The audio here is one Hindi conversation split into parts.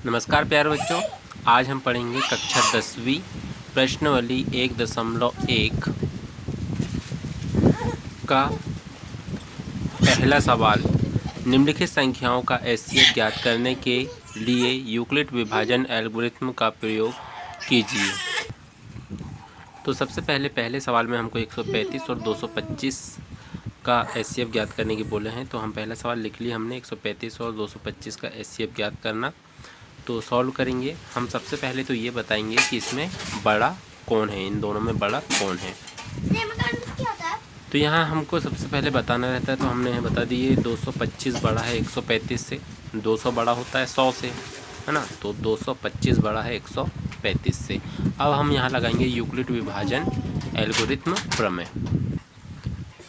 नमस्कार प्यारे बच्चों, आज हम पढ़ेंगे कक्षा 10वीं प्रश्नावली 1.1 का पहला सवाल। निम्नलिखित संख्याओं का एचसीएफ ज्ञात करने के लिए यूक्लिड विभाजन एल्गोरिथ्म का प्रयोग कीजिए। तो सबसे पहले सवाल में हमको 135 और 225 का एचसीएफ ज्ञात करने की बोले हैं। तो हम पहला सवाल लिख लिए हमने, 135 और 225 का एचसीएफ ज्ञात करना। तो सॉल्व करेंगे हम। सबसे पहले तो ये बताएंगे कि इसमें बड़ा कौन है, इन दोनों में बड़ा कौन है। तो यहाँ हमको सबसे पहले बताना रहता है, तो हमने बता दिए 225 बड़ा है 135 से, 200 बड़ा होता है 100 से, है ना। तो 225 बड़ा है 135 से। अब हम यहाँ लगाएंगे यूक्लिड विभाजन एल्गोरिथ्म प्रमेय।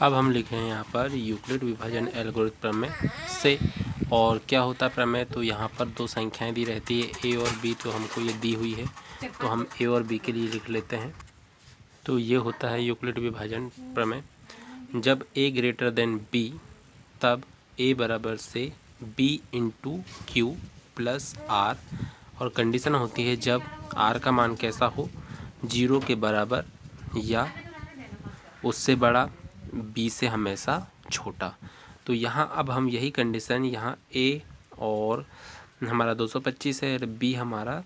अब हम लिखे हैं यहाँ पर यूक्लिड विभाजन एल्गोरिथ्म प्रमेय से। और क्या होता है प्रमेय, तो यहाँ पर दो संख्याएं दी रहती है ए और बी, तो हमको ये दी हुई है, तो हम ए और बी के लिए लिख लेते हैं। तो ये होता है यूक्लिड विभाजन प्रमेय। जब ए ग्रेटर देन बी, तब ए बराबर से B into Q plus R. और कंडीशन होती है जब आर का मान कैसा हो, 0 के बराबर या उससे बड़ा, बी से हमेशा छोटा। तो यहाँ अब हम यही कंडीशन, यहाँ ए और हमारा 225 है और बी हमारा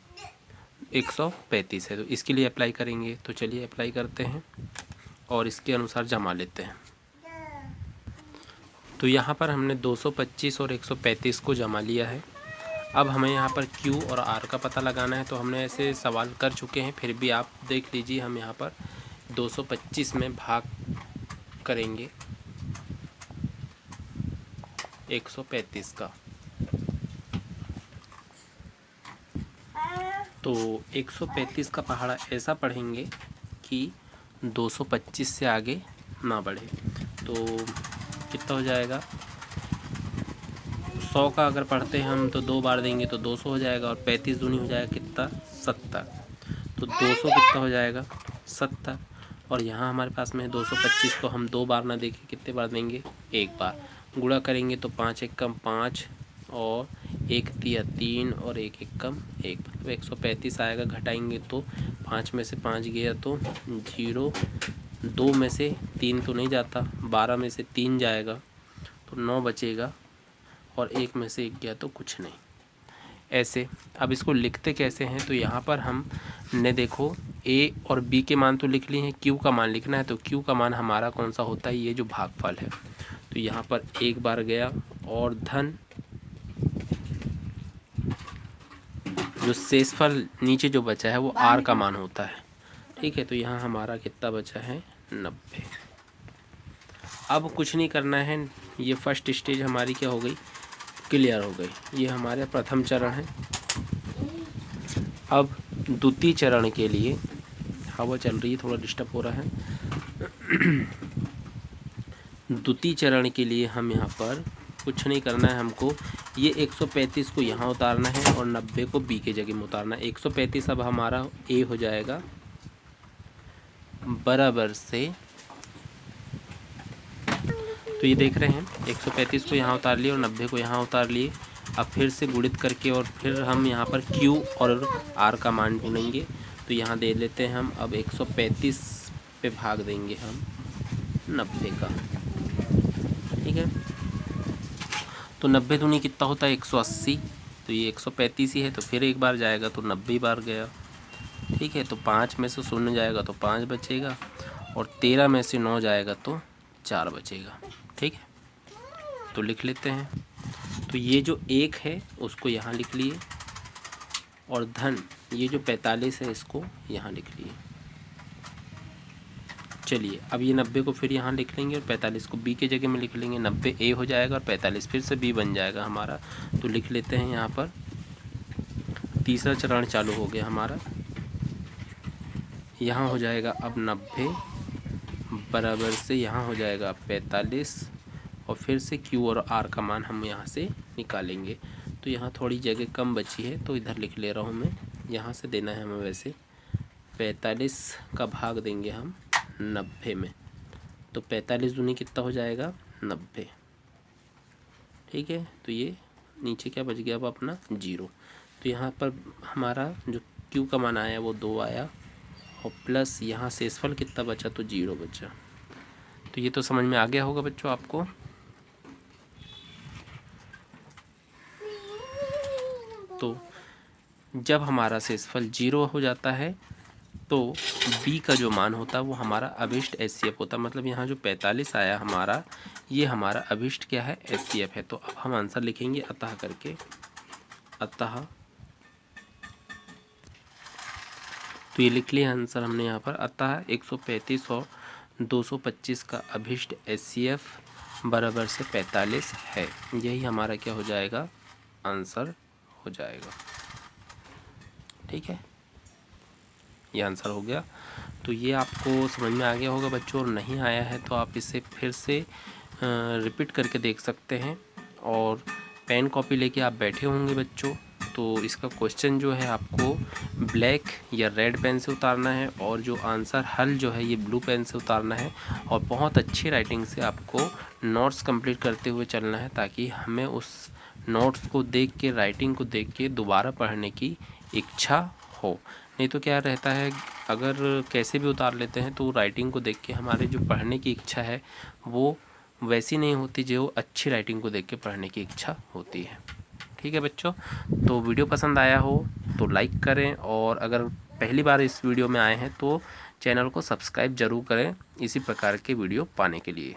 135 है, तो इसके लिए अप्लाई करेंगे। तो चलिए अप्लाई करते हैं और इसके अनुसार जमा लेते हैं। तो यहाँ पर हमने 225 और 135 को जमा लिया है। अब हमें यहाँ पर Q और R का पता लगाना है। तो हमने ऐसे सवाल कर चुके हैं, फिर भी आप देख लीजिए। हम यहाँ पर 225 में भाग करेंगे 135 का। तो 135 का पहाड़ा ऐसा पढ़ेंगे कि 225 से आगे ना बढ़े। तो कितना हो जाएगा, 100 का अगर पढ़ते हैं हम तो 2 बार देंगे तो 200 हो जाएगा, और 35 दूनी हो जाएगा कितना, 70। तो 200 कितना हो जाएगा, 70। और यहाँ हमारे पास में है 225 को हम 2 बार ना देके कितने बार देंगे, 1 बार। गुणा करेंगे तो 5 एक कम 5 और 1 तिया 3 और 1 एक कम 1, मतलब 135 आएगा। घटाएंगे तो 5 में से 5 गया तो 0, 2 में से 3 तो नहीं जाता, 12 में से 3 जाएगा तो 9 बचेगा, और 1 में से 1 गया तो कुछ नहीं। ऐसे अब इसको लिखते कैसे हैं, तो यहाँ पर हमने देखो ए और बी के मान तो लिख लिए हैं, क्यू का मान लिखना है। तो क्यू का मान हमारा कौन सा होता है, ये जो भागफल है। तो यहाँ पर 1 बार गया, और धन जो शेषफल नीचे जो बचा है वो आर का मान होता है, ठीक है। तो यहाँ हमारा कितना बचा है, 90। अब कुछ नहीं करना है, ये फर्स्ट स्टेज हमारी क्या हो गई, क्लियर हो गई। ये हमारे प्रथम चरण है। अब द्वितीय चरण के लिए, हवा चल रही है, थोड़ा डिस्टर्ब हो रहा है। द्वितीय चरण के लिए हम यहाँ पर कुछ नहीं करना है, हमको ये 135 को यहाँ उतारना है और 90 को बी के जगह में उतारना है। 135 अब हमारा ए हो जाएगा बराबर से, तो ये देख रहे हैं 135 को यहाँ उतार लिए और 90 को यहाँ उतार लिए। अब फिर से गुणित करके और फिर हम यहाँ पर Q और R का मान ढूंढेंगे। तो यहाँ दे लेते हैं हम, अब 135 पे भाग देंगे हम 90 का, ठीक है। तो 90 दूनी कितना होता है, 180। तो ये 135 ही है, तो फिर एक बार जाएगा तो 90 बार गया, ठीक है। तो 5 में से 0 जाएगा तो 5 बचेगा, और 13 में से 9 जाएगा तो 4 बचेगा, ठीक है। तो लिख लेते हैं। तो ये जो 1 है उसको यहाँ लिख लिए, और धन ये जो 45 है इसको यहाँ लिख लिए। चलिए अब ये 90 को फिर यहाँ लिख लेंगे और 45 को बी के जगह में लिख लेंगे। 90 ए हो जाएगा और 45 फिर से बी बन जाएगा हमारा। तो लिख लेते हैं यहाँ पर, तीसरा चरण चालू हो गया हमारा। यहाँ हो जाएगा अब 90 बराबर से यहाँ हो जाएगा 45, और फिर से Q और R का मान हम यहाँ से निकालेंगे। तो यहाँ थोड़ी जगह कम बची है तो इधर लिख ले रहा हूँ मैं, यहाँ से देना है हमें वैसे। 45 का भाग देंगे हम 90 में, तो 45 दूनी कितना हो जाएगा, 90, ठीक है। तो ये नीचे क्या बच गया अब अपना 0। तो यहाँ पर हमारा जो क्यू का मान आया वो 2 आया, और प्लस यहाँ शेषफल कितना बचा, तो 0 बचा। तो ये तो समझ में आ गया होगा बच्चों आपको। तो जब हमारा शेषफल 0 हो जाता है तो b का जो मान होता है वो हमारा अभिष्ट HCF होता है। मतलब यहाँ जो 45 आया हमारा, ये हमारा अभिष्ट क्या है, HCF है। तो अब हम आंसर लिखेंगे अतः करके, अतः। तो ये लिख लिया आंसर हमने यहाँ पर। अतः 135 और 225 का अभिष्ट HCF बराबर से 45 है। यही हमारा क्या हो जाएगा, आंसर हो जाएगा। ठीक है, ये आंसर हो गया। तो ये आपको समझ में आ गया होगा बच्चों, और नहीं आया है तो आप इसे फिर से रिपीट करके देख सकते हैं। और पेन कॉपी लेके आप बैठे होंगे बच्चों, तो इसका क्वेश्चन जो है आपको ब्लैक या रेड पेन से उतारना है, और जो आंसर हल जो है ये ब्लू पेन से उतारना है। और बहुत अच्छी राइटिंग से आपको नोट्स कंप्लीट करते हुए चलना है, ताकि हमें उस नोट्स को देख के, राइटिंग को देख के दोबारा पढ़ने की इच्छा हो। नहीं तो क्या रहता है, अगर कैसे भी उतार लेते हैं तो राइटिंग को देख के हमारे जो पढ़ने की इच्छा है वो वैसी नहीं होती जो अच्छी राइटिंग को देख के पढ़ने की इच्छा होती है। ठीक है बच्चों, तो वीडियो पसंद आया हो तो लाइक करें, और अगर पहली बार इस वीडियो में आए हैं तो चैनल को सब्सक्राइब ज़रूर करें इसी प्रकार के वीडियो पाने के लिए।